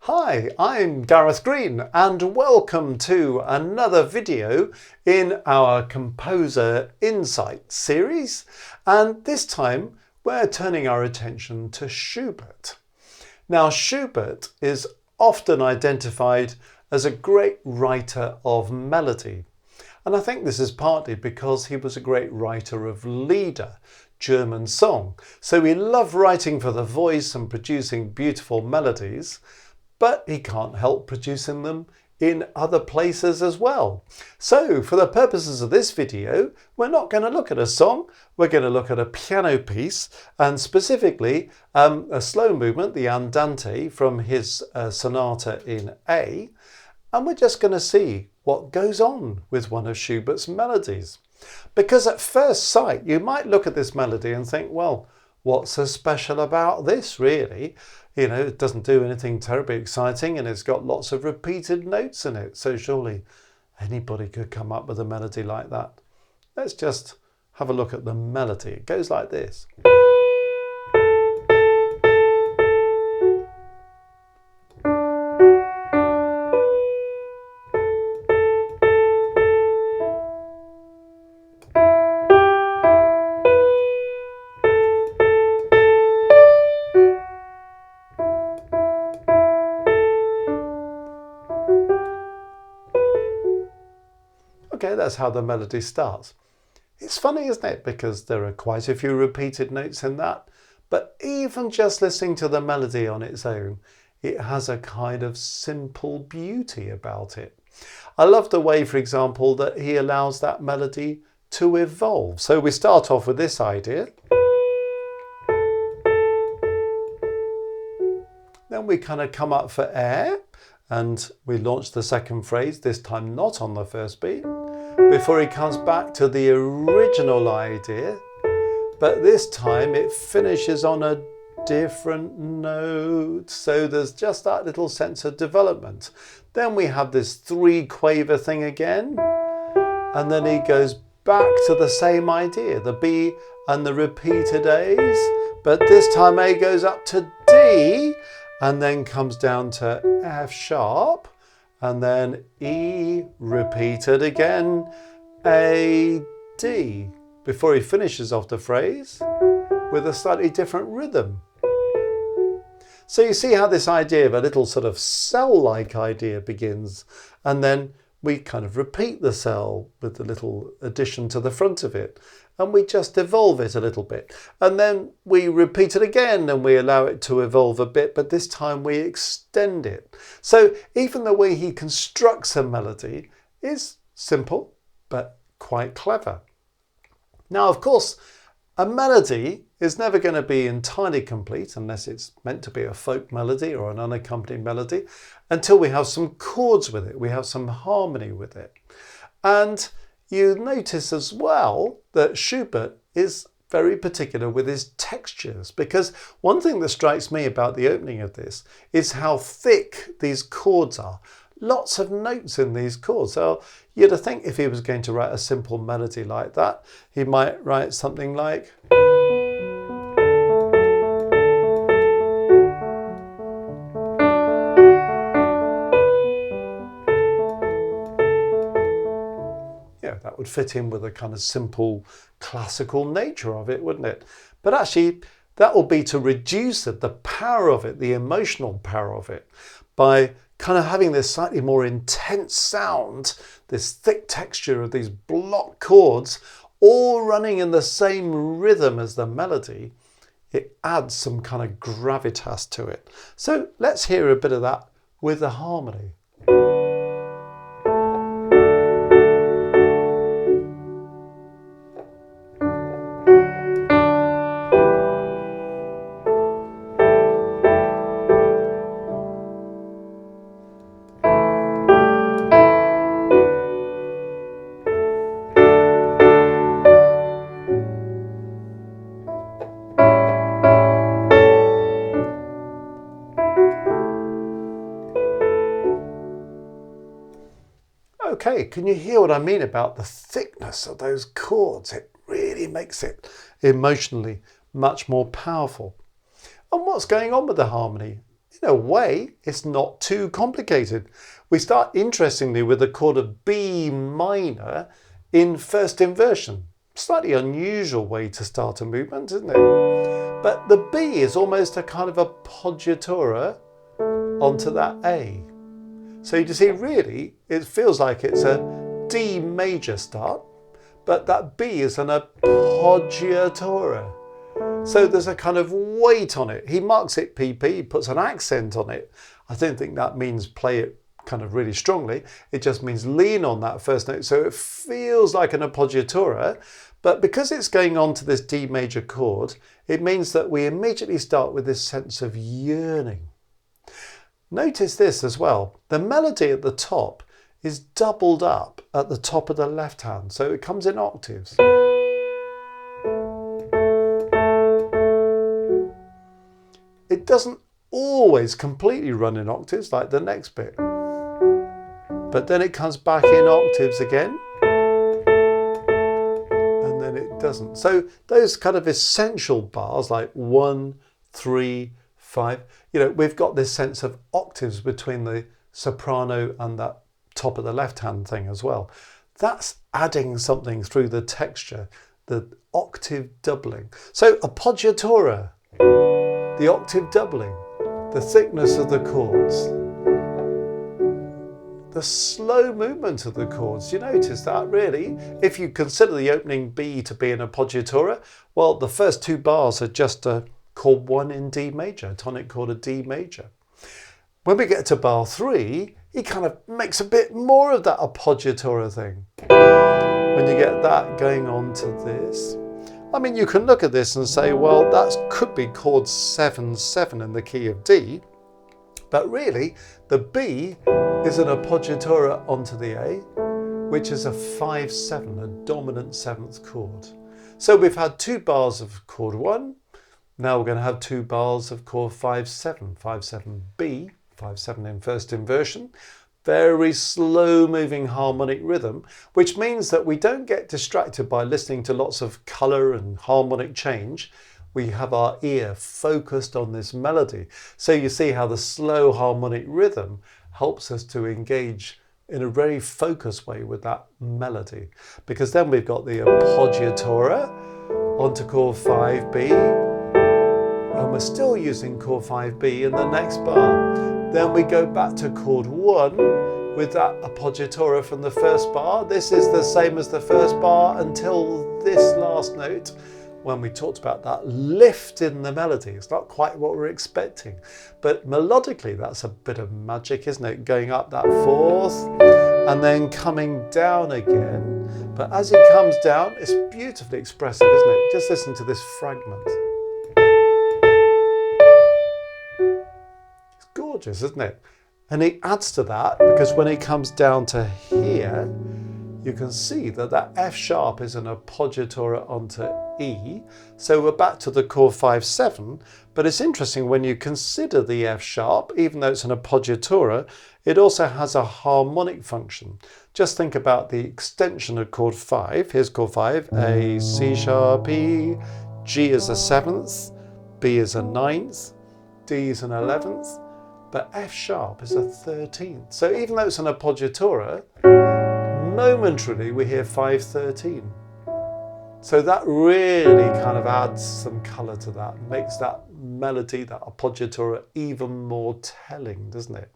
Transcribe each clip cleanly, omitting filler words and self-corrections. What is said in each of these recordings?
Hi, I'm Gareth Green and welcome to another video in our Composer Insight series, and this time we're turning our attention to Schubert. Now, Schubert is often identified as a great writer of melody, and I think this is partly because he was a great writer of Lieder, German song. So he loved writing for the voice and producing beautiful melodies, but he can't help producing them in other places as well. So for the purposes of this video, we're not going to look at a song, we're going to look at a piano piece, and specifically a slow movement, the Andante from his sonata in A, and we're just going to see what goes on with one of Schubert's melodies. Because at first sight, you might look at this melody and think, well, what's so special about this really? You know, it doesn't do anything terribly exciting and it's got lots of repeated notes in it. So surely anybody could come up with a melody like that. Let's just have a look at the melody. It goes like this. Okay, that's how the melody starts. It's funny, isn't it? Because there are quite a few repeated notes in that, but even just listening to the melody on its own, it has a kind of simple beauty about it. I love the way, for example, that he allows that melody to evolve. So we start off with this idea. Then we kind of come up for air and we launch the second phrase, this time not on the first beat, before he comes back to the original idea, but this time it finishes on a different note. So there's just that little sense of development. Then we have this three quaver thing again, and then he goes back to the same idea, the B and the repeated A's, but this time A goes up to D and then comes down to F sharp, and then E repeated again, A, D, before he finishes off the phrase with a slightly different rhythm. So you see how this idea of a little sort of cell-like idea begins, and then we kind of repeat the cell with a little addition to the front of it, and we just evolve it a little bit. And then we repeat it again and we allow it to evolve a bit, but this time we extend it. So even the way he constructs a melody is simple, but quite clever. Now, of course, a melody is never going to be entirely complete unless it's meant to be a folk melody or an unaccompanied melody until we have some chords with it, we have some harmony with it. And you notice as well that Schubert is very particular with his textures, because one thing that strikes me about the opening of this is how thick these chords are. Lots of notes in these chords. So you'd think if he was going to write a simple melody like that, he might write something like... that would fit in with a kind of simple classical nature of it, wouldn't it? But actually, that will be to reduce it, the power of it, the emotional power of it, by kind of having this slightly more intense sound, this thick texture of these block chords, all running in the same rhythm as the melody. It adds some kind of gravitas to it. So let's hear a bit of that with the harmony. Okay, can you hear what I mean about the thickness of those chords? It really makes it emotionally much more powerful. And what's going on with the harmony? in a way, it's not too complicated. We start interestingly with the chord of B minor in first inversion. Slightly unusual way to start a movement, isn't it? But the B is almost a kind of appoggiatura onto that A. So you see, really, it feels like it's a D major start, but that B is an appoggiatura. So there's a kind of weight on it. He marks it PP, he puts an accent on it. I don't think that means play it kind of really strongly. It just means lean on that first note. So it feels like an appoggiatura, but because it's going on to this D major chord, it means that we immediately start with this sense of yearning. Notice this as well. The melody at the top is doubled up at the top of the left hand. So it comes in octaves. It doesn't always completely run in octaves like the next bit. But then it comes back in octaves again. And then it doesn't. So those kind of essential bars like 1, 3, 5, we've got this sense of octaves between the soprano and that top of the left hand thing as well. That's adding something through the texture, the octave doubling. So appoggiatura, the octave doubling, the thickness of the chords, the slow movement of the chords. You notice that really? If you consider the opening B to be an appoggiatura, well, the first two bars are just a chord 1 in D major, tonic chord of D major. When we get to bar 3, he kind of makes a bit more of that appoggiatura thing. When you get that going on to this, I mean, you can look at this and say, well, that could be chord 7/7 in the key of D, but really the B is an appoggiatura onto the A, which is a 5/7, a dominant 7th chord. So we've had 2 bars of chord 1. Now we're going to have 2 bars of chord 5/7, 5/7B, 5/7 in first inversion. Very slow moving harmonic rhythm, which means that we don't get distracted by listening to lots of colour and harmonic change. We have our ear focused on this melody. So you see how the slow harmonic rhythm helps us to engage in a very focused way with that melody. Because then we've got the appoggiatura onto chord 5B, and we're still using chord 5B in the next bar. Then we go back to chord 1 with that appoggiatura from the first bar. This is the same as the first bar until this last note, when we talked about that lift in the melody. It's not quite what we're expecting, but melodically that's a bit of magic, isn't it? Going up that 4th and then coming down again. But as it comes down, it's beautifully expressive, isn't it? Just listen to this fragment. Gorgeous, isn't it? And it adds to that because when it comes down to here, you can see that that F sharp is an appoggiatura onto E. So we're back to the chord 5/7, but it's interesting when you consider the F sharp, even though it's an appoggiatura, it also has a harmonic function. Just think about the extension of chord 5. Here's chord 5, A, C sharp, E, G is a 7th, B is a 9th, D is an 11th, but F sharp is a 13th. So even though it's an appoggiatura, momentarily we hear 5/13. So that really kind of adds some colour to that, makes that melody, that appoggiatura, even more telling, doesn't it?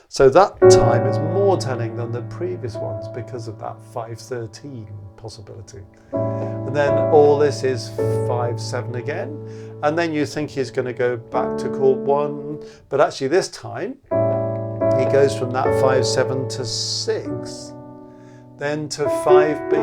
So that time is more telling than the previous ones because of that 5/13 possibility. And then all this is 5/7 again. And then you think he's going to go back to chord 1, but actually this time he goes from that 5/7 to 6, then to 5B,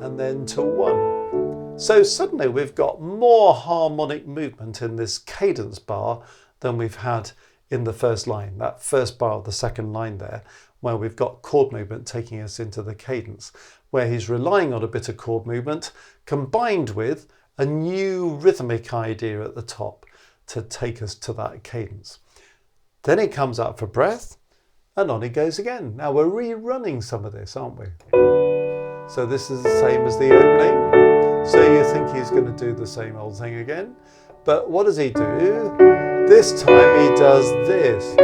and then to 1. So suddenly we've got more harmonic movement in this cadence bar than we've had in the first line, that first bar of the second line there, where we've got chord movement taking us into the cadence, where he's relying on a bit of chord movement combined with a new rhythmic idea at the top to take us to that cadence. Then he comes up for breath and on he goes again. Now we're rerunning some of this, aren't we? So this is the same as the opening. So you think he's going to do the same old thing again. But what does he do? This time he does this.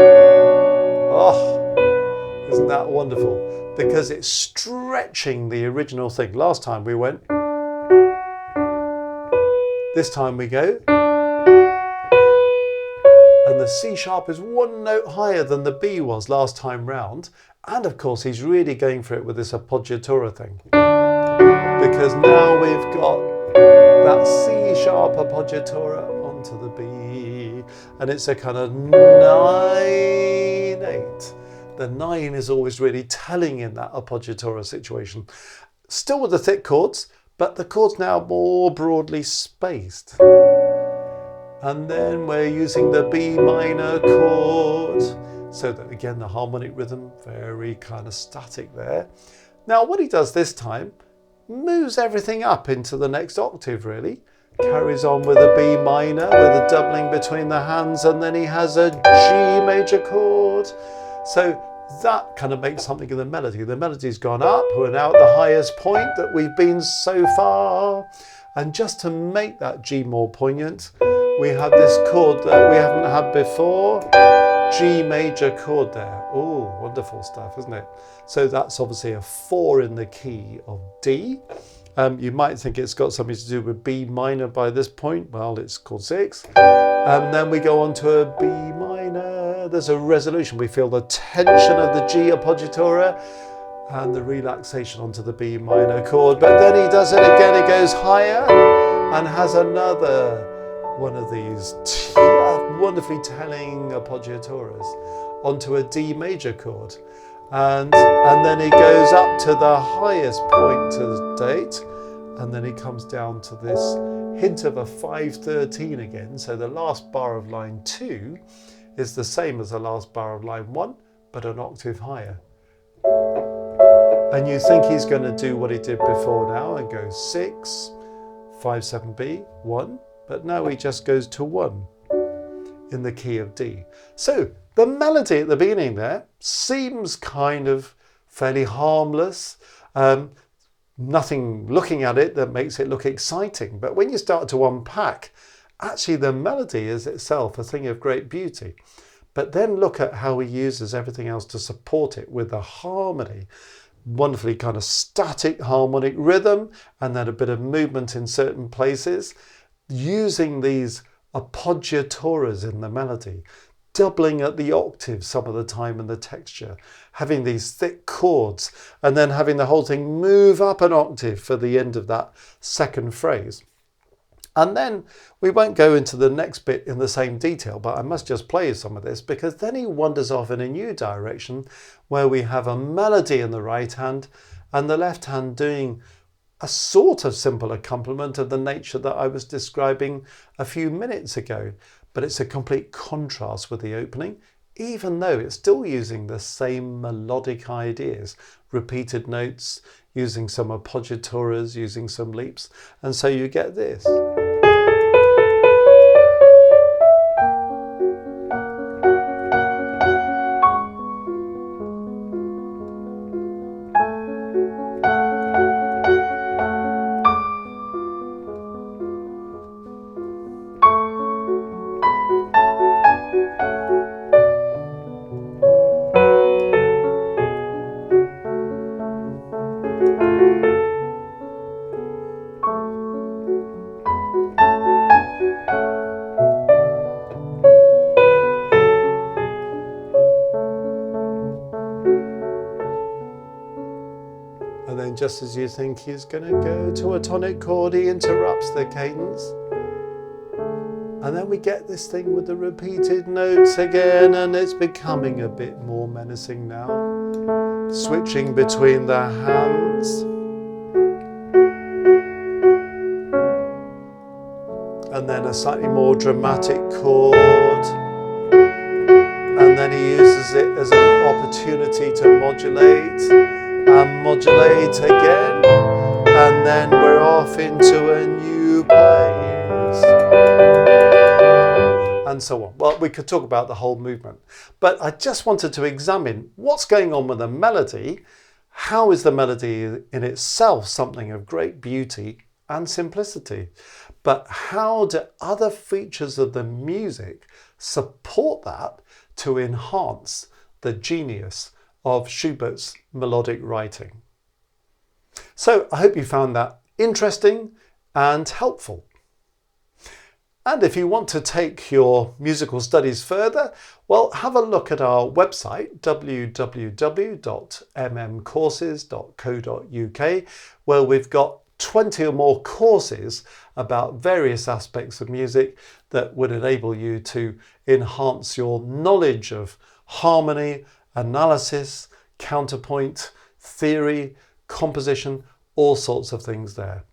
Oh, isn't that wonderful? Because it's stretching the original thing. Last time we went. This time we go. And the C sharp is one note higher than the B was last time round. And of course, he's really going for it with this appoggiatura thing. Because now we've got that C sharp appoggiatura onto the B. And it's a kind of 9/8. The 9 is always really telling in that appoggiatura situation. Still with the thick chords, but the chords now more broadly spaced. And then we're using the B minor chord. So that again, the harmonic rhythm, very kind of static there. Now what he does this time, moves everything up into the next octave really. Carries on with a B minor, with a doubling between the hands, and then he has a G major chord. So that kind of makes something of the melody. The melody's gone up, we're now at the highest point that we've been so far. And just to make that G more poignant, we have this chord that we haven't had before, G major chord there. Oh, wonderful stuff, isn't it? So that's obviously a 4 in the key of D. You might think it's got something to do with B minor by this point. Well, it's chord 6. And then we go on to a B minor. There's a resolution. We feel the tension of the G appoggiatura and the relaxation onto the B minor chord. But then he does it again. It goes higher and has another one of these wonderfully telling appoggiaturas onto a D major chord. And then he goes up to the highest point to date, and then he comes down to this hint of a 5/13 again. So the last bar of line 2 is the same as the last bar of line 1, but an octave higher. And you think he's going to do what he did before now and go 6, 5, 7B, 1, but now he just goes to 1 in the key of D. So the melody at the beginning there seems kind of fairly harmless. Nothing looking at it that makes it look exciting. But when you start to unpack, actually the melody is itself a thing of great beauty. But then look at how he uses everything else to support it with the harmony. Wonderfully kind of static harmonic rhythm, and then a bit of movement in certain places, using these appoggiaturas in the melody, doubling at the octave some of the time in the texture, having these thick chords, and then having the whole thing move up an octave for the end of that second phrase. And then we won't go into the next bit in the same detail, but I must just play you some of this, because then he wanders off in a new direction where we have a melody in the right hand and the left hand doing a sort of simple accompaniment of the nature that I was describing a few minutes ago. But it's a complete contrast with the opening, even though it's still using the same melodic ideas, repeated notes, using some appoggiaturas, using some leaps. And so you get this. And then just as you think he's going to go to a tonic chord, he interrupts the cadence. And then we get this thing with the repeated notes again, and it's becoming a bit more menacing now. Switching between the hands. And then a slightly more dramatic chord. And then he uses it as an opportunity to modulate. And modulate again, and then we're off into a new place, and so on. Well, we could talk about the whole movement, but I just wanted to examine what's going on with the melody. How is the melody in itself something of great beauty and simplicity? But how do other features of the music support that to enhance the genius of Schubert's melodic writing. So I hope you found that interesting and helpful. And if you want to take your musical studies further, well, have a look at our website, www.mmcourses.co.uk, where we've got 20 or more courses about various aspects of music that would enable you to enhance your knowledge of harmony, analysis, counterpoint, theory, composition, all sorts of things there.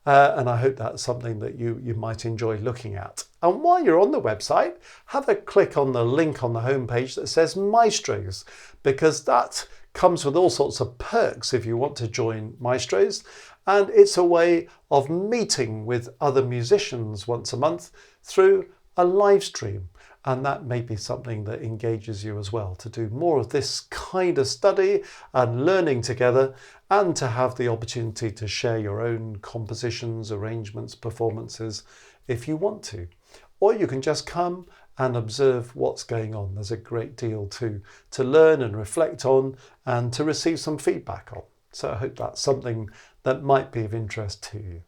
And I hope that's something that you might enjoy looking at. And while you're on the website, have a click on the link on the homepage that says Maestros, because that comes with all sorts of perks if you want to join Maestros. And it's a way of meeting with other musicians once a month through a live stream. And that may be something that engages you as well, to do more of this kind of study and learning together, and to have the opportunity to share your own compositions, arrangements, performances if you want to. Or you can just come and observe what's going on. There's a great deal to learn and reflect on and to receive some feedback on. So I hope that's something that might be of interest to you.